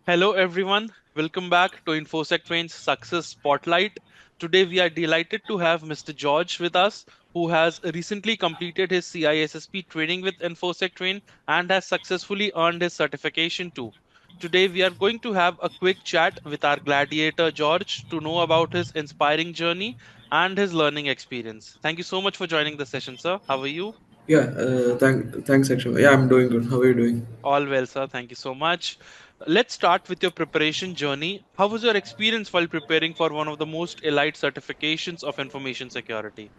Hello, everyone. Welcome back to InfosecTrain's Success Spotlight. Today, we are delighted to have Mr. George with us, who has recently completed his CISSP training with InfosecTrain and has successfully earned his certification too. Today, we are going to have a quick chat with our gladiator George to know about his inspiring journey and his learning experience. Thank you so much for joining the session, sir. How are you? Yeah, thanks actually. Yeah, I'm doing good. How are you doing? All well, sir. Thank you so much. Let's start with your preparation journey. How was your experience while preparing for one of the most elite certifications of information security?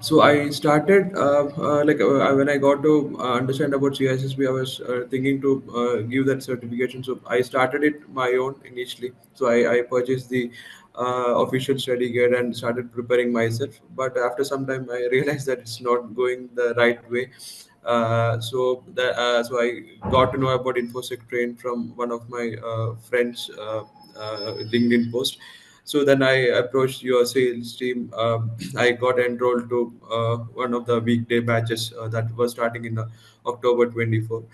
So I started when I got to understand about CISSP, I was thinking to give that certification. So I started it my own initially. So I purchased the official study guide and started preparing myself. But after some time, I realized that it's not going the right way. So I got to know about InfosecTrain from one of my friends' LinkedIn post. So then I approached your sales team. I got enrolled to one of the weekday batches that was starting in October 24.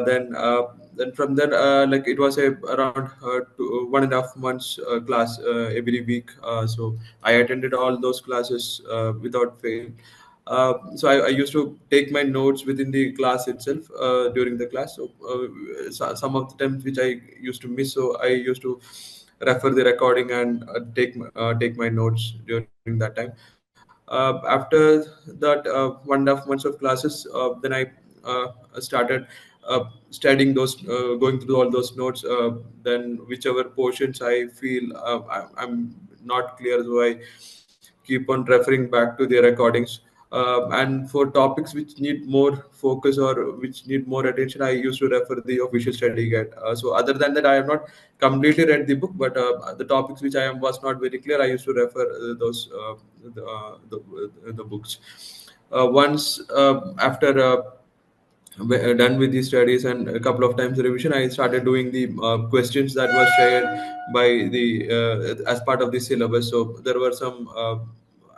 Then from then, like it was a around 1.5 months class every week. So I attended all those classes without fail. So I used to take my notes within the class itself during the class. So some of the times which I used to miss, so I used to refer the recording and take my notes during that time. After that 1.5 months of classes, then I started studying those, going through all those notes. Then whichever portions I feel I'm not clear, so I keep on referring back to the recordings. And for topics which need more focus or which need more attention, I used to refer the official study guide. So other than that, I have not completely read the book, but the topics which I am was not very clear, I used to refer those the books. Once after done with the studies and a couple of times revision, I started doing the questions that was shared by the as part of the syllabus. So there were some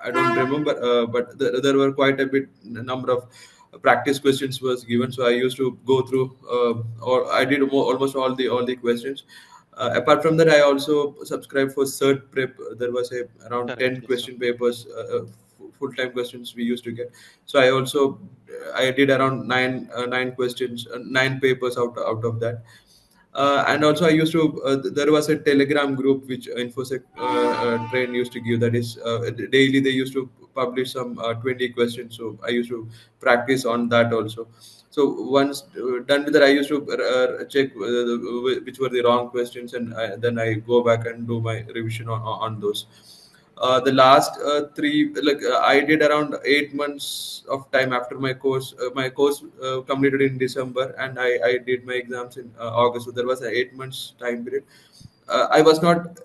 I don't remember, but there were quite a bit number of practice questions was given. So I used to go through, or I did almost all the questions. Apart from that, I also subscribed for cert prep. There was a around Correct, 10 yes, sir. question papers, full-time questions we used to get. So I did around nine questions, 9 papers out of that. And also I used to there was a telegram group which infosec train used to give, that is daily they used to publish some 20 questions. So I used to practice on that also. So once done with that, I used to check which were the wrong questions, and then I go back and do my revision on those. The last three, I did around 8 months of time after my course. My course completed in December, and I did my exams in August. So there was an 8 months time period. I was not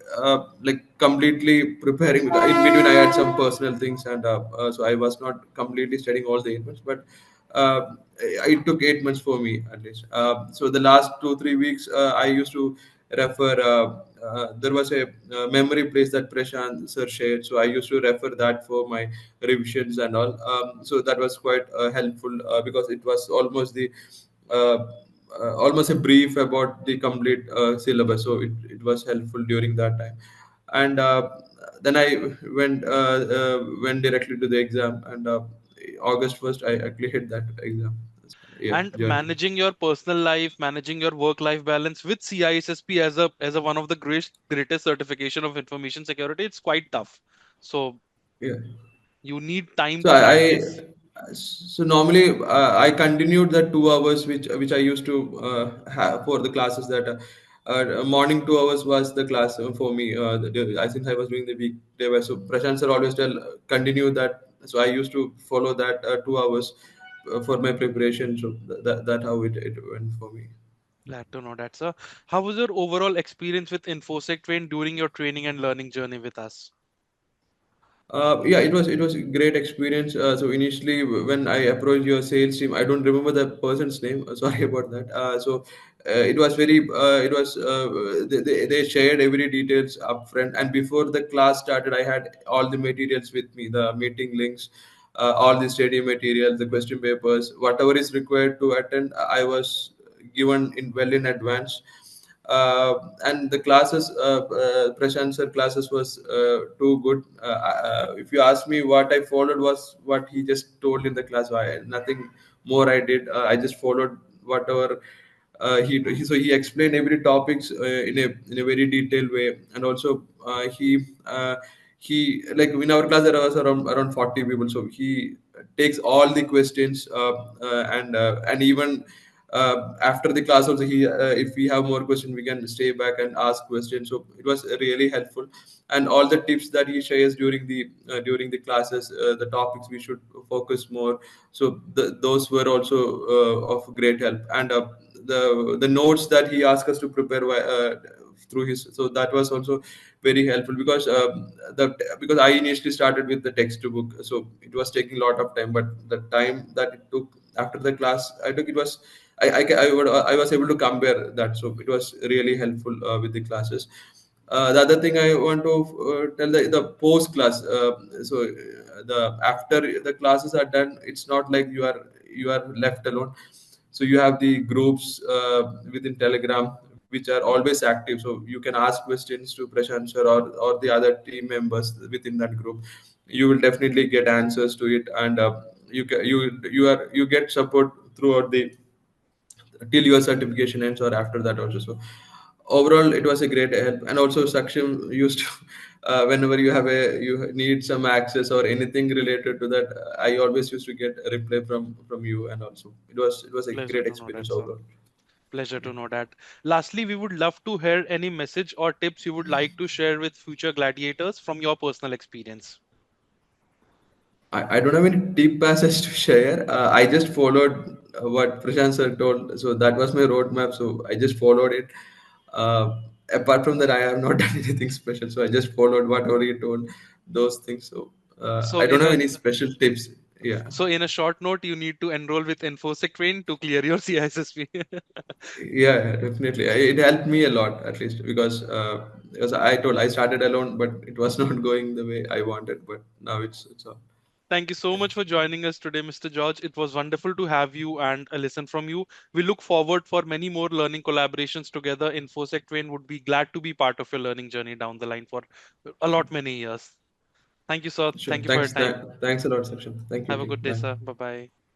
like completely preparing, because in between I had some personal things, and so I was not completely studying all the 8 months. But it took 8 months for me at least. So the last 2 3 weeks, I used to refer. There was a memory place that Prashant sir shared, so I used to refer that for my revisions and all. So that was quite helpful because it was uh, almost a brief about the complete syllabus. So it was helpful during that time. And then I went directly to the exam, and August 1st, I cleared that exam. Yeah, And journey. managing your personal life, managing your work-life balance with CISSP as a one of the greatest certification of information security, it's quite tough. So Yeah. you need time So to I practice. so normally I continued the 2 hours which I used to have for the classes. That morning 2 hours was the class for me. I think I was doing the weekday wise. So Prashant sir always tell continue that. So I used to follow that 2 hours for my preparation. So that how it went for me. Glad to know that, sir. How was your overall experience with InfoSec Train during your training and learning journey with us? Yeah, it was a great experience. So initially, when I approached your sales team, I don't remember the person's name. Sorry about that. It was they shared every details upfront, and before the class started, I had all the materials with me, the meeting links, all the study materials, the question papers, whatever is required to attend. I was given in well in advance. and the classes, Prashant sir classes was too good. If you ask me, what I followed was what he just told in the class. Nothing more I did. I just followed whatever he explained every topics in a very detailed way. And also he, like, in our class there was around 40 people, so he takes all the questions, and even after the class also, he if we have more questions, we can stay back and ask questions. So it was really helpful. And all the tips that he shares during the classes, the topics we should focus more. So those were also of great help. And the notes that he asked us to prepare through his, so that was also very helpful, because because I initially started with the textbook, so it was taking a lot of time. But the time that it took after the class I took, it was, I was able to compare that, so it was really helpful with the classes. The other thing I want to tell, the post class, the after the classes are done, it's not like you are left alone. So you have the groups within Telegram, which are always active, so you can ask questions to Prashant sir, or the other team members within that group. You will definitely get answers to it. And you get support throughout the till your certification ends, or after that also. So overall it was a great help. And also Saksham used to whenever you need some access or anything related to that, I always used to get a reply from you. And also it was a Pleasure great to know experience that, sir. overall. Pleasure to know that. Lastly, we would love to hear any message or tips you would like to share with future gladiators from your personal experience. I don't have any tip passes to share. I just followed what Prashant sir told. So that was my roadmap. So I just followed it. Apart from that, I have not done anything special. So I just followed whatever he told, those things. So So I don't in have a any special tips. Yeah. so in a short note, you need to enroll with InfosecTrain to clear your CISSP. Yeah, definitely. It helped me a lot, at least, because I told, I started alone, but it was not going the way I wanted. But now it's all. Thank you so much for joining us today, Mr. George. It was wonderful to have you and a listen from you. We look forward for many more learning collaborations together. InfosecTrain would be glad to be part of your learning journey down the line for a lot many years. Thank you, sir. Sure. Thank you for your time. Thanks a lot, Sakshan. Thank you, Have a team. good day, Bye. sir. Bye bye.